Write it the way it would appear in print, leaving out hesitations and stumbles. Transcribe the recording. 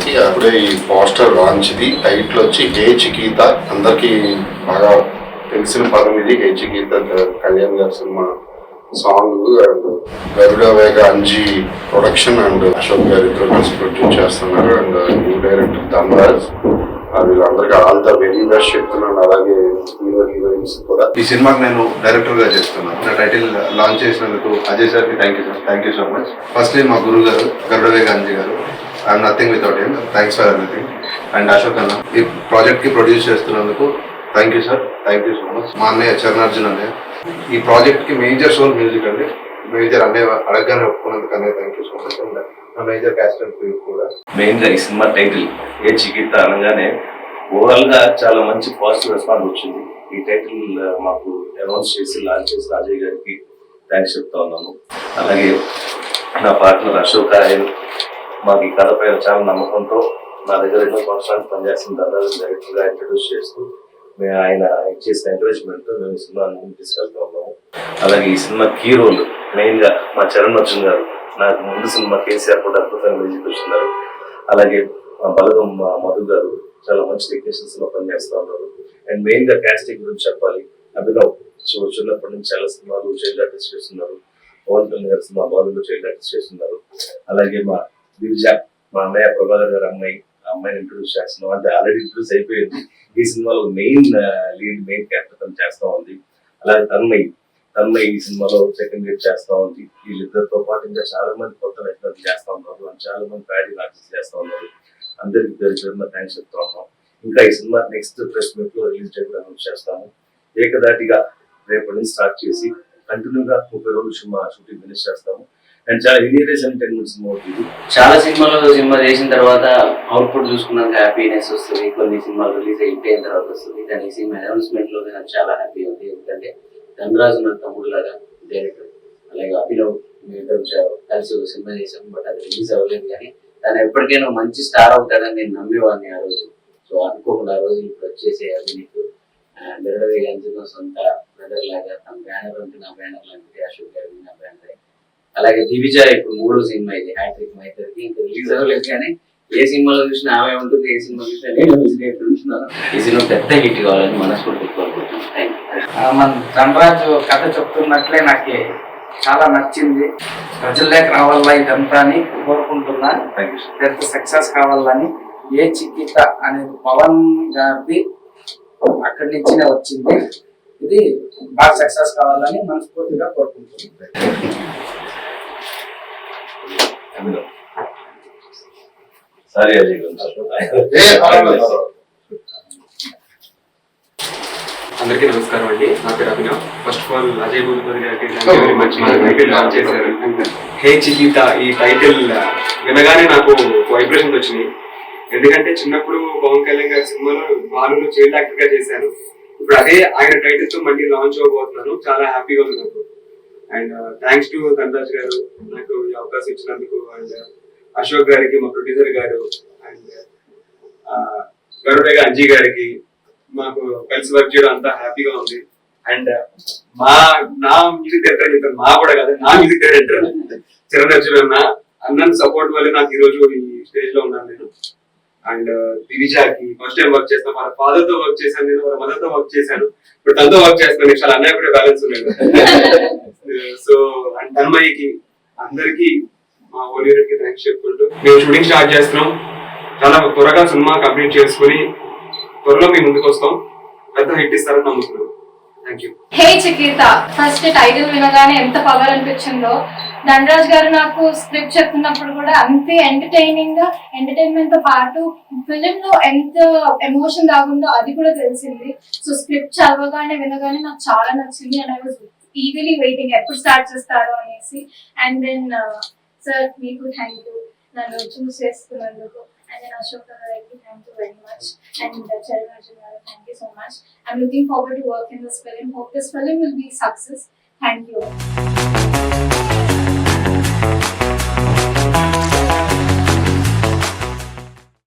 అందరికి. అప్పుడే ఈ పోస్టర్ లాంచ్ది టైటిల్ వచ్చి హే చికీత, అందరికి బాగా తెలిసిన పదం ఇది. హే చికీత కళ్యాణ్ గారి సినిమా సాంగ్ అండ్ గరుడ వేగ అంజీ ప్రొడక్షన్ అండ్ అశోక్ గారు ఇద్దరు కలిసి ప్రొడ్యూస్ చేస్తున్నారు. And new director Dhanraj. వీళ్ళందరికీ ఆల్ ద వెరీ బెస్ట్ చెప్తున్నాను. అలాగే హీరో హీరోయిన్స్ కూడా. ఈ సినిమాకి నేను డైరెక్టర్ గా చేస్తున్నాను. నా టైటిల్ లాంచ్ చేసినందుకు అజయ్ సార్కి thank you so much. Firstly మా గురువు గారు గరుడ వేగ అంజీ గారు, I'm nothing without him, thanks for everything. And Ashok అన్న ఈ ప్రాజెక్ట్ కి ప్రొడ్యూస్ చేస్తున్నందుకు thank you sir, thank you so much. మా అన్నయ్య చరణార్జున్ అన్నయ్య, ఈ ప్రాజెక్ట్ కి మేజర్ సోల్ మ్యూజిక్ అండి. మేజర్ అన్నయ్య అడగగానే ఒప్పుకున్నందుకు అన్నయ్య thank you so much. And నా మేజర్ క్యాస్ట్ అండ్ క్రూ కూడా. మెయిన్ గా ఈ సినిమా టైటిల్ ఏ చికిత్స అనగానే ఓవరాల్ గా చాలా మంచి పాజిటివ్ రెస్పాన్స్ వచ్చింది. ఈ టైటిల్ మాకు అనౌన్స్ చేసి లాంచ్ చేసి అజయ్ గారికి థ్యాంక్స్ చెప్తా ఉన్నాను. అలాగే నా పార్ట్నర్ అశోక్ ఆయన మాకు ఈ కథ పైన చాలా నమ్మకంతో నా దగ్గర ఎన్నో సంవత్సరాలు పనిచేస్తున్న తర్వాత డైరెక్టర్ గా ఇంట్రడ్యూస్ చేస్తూ మేము ఆయన చేసిన ఎంకరేజ్మెంట్ మేము ఈ సినిమాని ముందుకు తీసుకెళ్తా ఉన్నాము. అలాగే ఈ సినిమా కీ రోల్ మెయిన్ గా మా చరణ్ అర్జున్ గారు, నాకు ముందు సినిమా కేసీఆర్ కూడా అద్భుతంగా మ్యూజిక్ వచ్చినారు. అలాగే మా బలగం మధు గారు చాలా మంచి టెక్నీషియన్స్ లో పనిచేస్తూ ఉన్నారు. అండ్ మెయిన్ గా కాస్టింగ్ గురించి చెప్పాలి. అభినవ్ చిన్నప్పటి నుంచి చాలా సినిమాలు చైల్డ్ ఆర్టిస్ట్ చేస్తున్నారు. పవన్ కళ్యాణ్ గారి సినిమా బాలీవుడ్ చైల్డ్ ఆర్టిస్ట్ చేస్తున్నారు. అలాగే మా దివిజ, మా అన్నయ్య ప్రభాకర్ గారు అమ్మాయిని ఇంట్రొడ్యూస్ చేస్తున్నాం. అంటే ఆల్రెడీ ఇంట్రొడ్యూస్ అయిపోయింది. ఈ సినిమాలో మెయిన్ క్యారెక్టర్ చేస్తా ఉంది. అలాగే తన్మయ్ ఈ సినిమాలో సెకండ్ లీడ్ చేస్తా ఉంది. వీళ్ళిద్దరితో పాటు ఇంకా చాలా మంది కొత్త నటులు చేస్తా ఉన్నారు. చాలా మంది ప్యాడీ ఆర్టిస్ట్ చేస్తా ఉన్నారు. అందరికి థ్యాంక్స్ చెప్తా ఉన్నాం. ఇంకా ఈ సినిమా నెక్స్ట్ ప్రెస్ మీట్ లో రిలీజ్ డేట్ అనౌన్స్ చేస్తాము. ఏకదాటిగా రేపటి నుంచి స్టార్ట్ చేసి కంటిన్యూగా 30 రోజులు సినిమా షూటింగ్ ఫినిష్ చేస్తాము. అండ్ చాలా హిలేరియస్ ఎంటర్టైన్మెంట్ సినిమా అవుతుంది. చాలా సినిమా చేసిన తర్వాత అవుట్పుట్ చూసుకున్నాక హ్యాపీనెస్ వస్తుంది. కొన్ని సినిమాలు రిలీజ్ అయిపోయిన తర్వాత వస్తుంది. కానీ ఈ సినిమా అనౌన్స్మెంట్ లో నాకు చాలా హ్యాపీ ఉంది. ఎందుకంటే ధనరాజు నా తమ్ముడు లాగా డైరెక్టర్, అలాగే అభినవ్ కలిసి ఒక సినిమా చేశాం. బట్ అది రిలీజ్ అవ్వలేదు. కానీ తను ఎప్పటికైనా మంచి స్టార్ అవుతాడని నేను నమ్మేవాడిని ఆ రోజు. సో అనుకోకుండా ఆ రోజు ఇప్పుడు వచ్చేసే అభినీకు గరుడ సొంత బ్రదర్ లాగా తన బ్యానర్ అంటే నా బ్యానర్ లాంటిది, అశోక్ గారి నా బ్యానర్. అలాగే దివిజ ఇప్పుడు 3వ సినిమా ఇది హ్యాట్రిక్ మైత్రికి. ఇంకా రిలీజ్ అవ్వలేదు. కానీ ఏ సినిమాలో చూసినా ఆమె ఉంటుంది, ఏ సినిమా చూసినా నేను ఉంటున్నాను. ఈ సినిమా పెద్ద హిట్ కావాలని మనస్ఫూర్తిగా కోరుకుంటున్నాను. మన ధనరాజు కథ చెప్తున్నట్లే నాకు చాలా నచ్చింది. ప్రజల్లోకి రావాలా ఇదంతా అని కోరుకుంటున్నా. పెద్ద సక్సెస్ కావాలని. ఏ చికిత్స అనేది పవన్ గారిది అక్కడి నుంచినే వచ్చింది. ఇది బాగా సక్సెస్ కావాలని మనస్ఫూర్తిగా కోరుకుంటున్నాను. సారీ అజయ్ అందరికీ నమస్కారం అండి. నా పేరు Abhinav. First of all Ajay Bhupathi గారికి లాంచ్ చేశారు. హే చికిత ఈ టైటిల్ వినగానే నాకు వైబ్రేషన్స్ వచ్చినాయి. ఎందుకంటే చిన్నప్పుడు పవన్ కళ్యాణ్ గారి సినిమాలో బాలులో చైల్డ్ యాక్టర్ గా చేశాను. ఇప్పుడు అదే ఆయన టైటిల్ తో మళ్ళీ లాంచ్ అవ్వబోతున్నాను. చాలా హ్యాపీగా ఉంది నాకు. అండ్ థ్యాంక్స్ టు ధనరాజ్ గారు నాకు ఈ అవకాశం ఇచ్చినందుకు. అండ్ అశోక్ గారికి, మా ప్రొడ్యూసర్ గారు, అండ్ గరుడేగా అంజీ గారికి మాకు కలిసి వర్క్ చేయడం అంతా హ్యాపీగా ఉంది. అండ్ నా మ్యూజిక్ డైరెక్టర్ మా కూడా కాదు, నా మ్యూజిక్ డైరెక్టర్ చరణ్ అర్జున్ అన్న సపోర్ట్ వల్ల నాకు ఈ రోజు ఈ స్టేజ్ లో ఉన్నాను నేను. అండ్ దివిజాకి ఫస్ట్ టైం వర్క్ చేస్తాను. వాళ్ళ ఫాదర్ తో వర్క్ చేశాను, నేను వాళ్ళ మదర్ తో వర్క్ చేశాను. ఇప్పుడు తనతో వర్క్ చేస్తాను. చాలా అన్నయ్య కూడా బ్యాలెన్స్ ఉన్నాడు. సో అండ్ తన్మయ్యకి అందరికి మా ఓన్ యూనిట్ కి థ్యాంక్స్ చెప్పుకుంటూ మేము షూటింగ్ స్టార్ట్ చేస్తున్నాం. చాలా త్వరగా సినిమా కంప్లీట్ చేసుకుని త్వరలో మీ ముందుకు వస్తాం. పెద్ద హిట్ ఇస్తారని నమ్ముతున్నాం. Thank you. Hey Chikitha first title వినగానే ఎంత పవర్ అనిపించిందో. ధనరాజ్ గారు నాకు స్క్రిప్ట్ చెప్తున్నప్పుడు కూడా అంతే ఎంటర్టైన్మెంట్ తో పాటు ఫిలిం లో ఎంత ఎమోషన్ దాగుందో అది కూడా తెలిసింది. సో స్క్రిప్ట్ చదవగానే వినగానే నాకు చాలా నచ్చింది. అండ్ ఐ వాజ్ ఈగలీ వెయిటింగ్ ఎప్పుడు స్టార్ట్ చేస్తారో అనేసి. అండ్ దెన్ సార్ మీకు థ్యాంక్ యూ నన్ను చూస్ చేసుకున్నందుకు. And then Ashok Garu, thank you very much. And Charan Arjun Garu, thank you so much. I'm looking forward to work in this film. Hope this film will be a success. Thank you.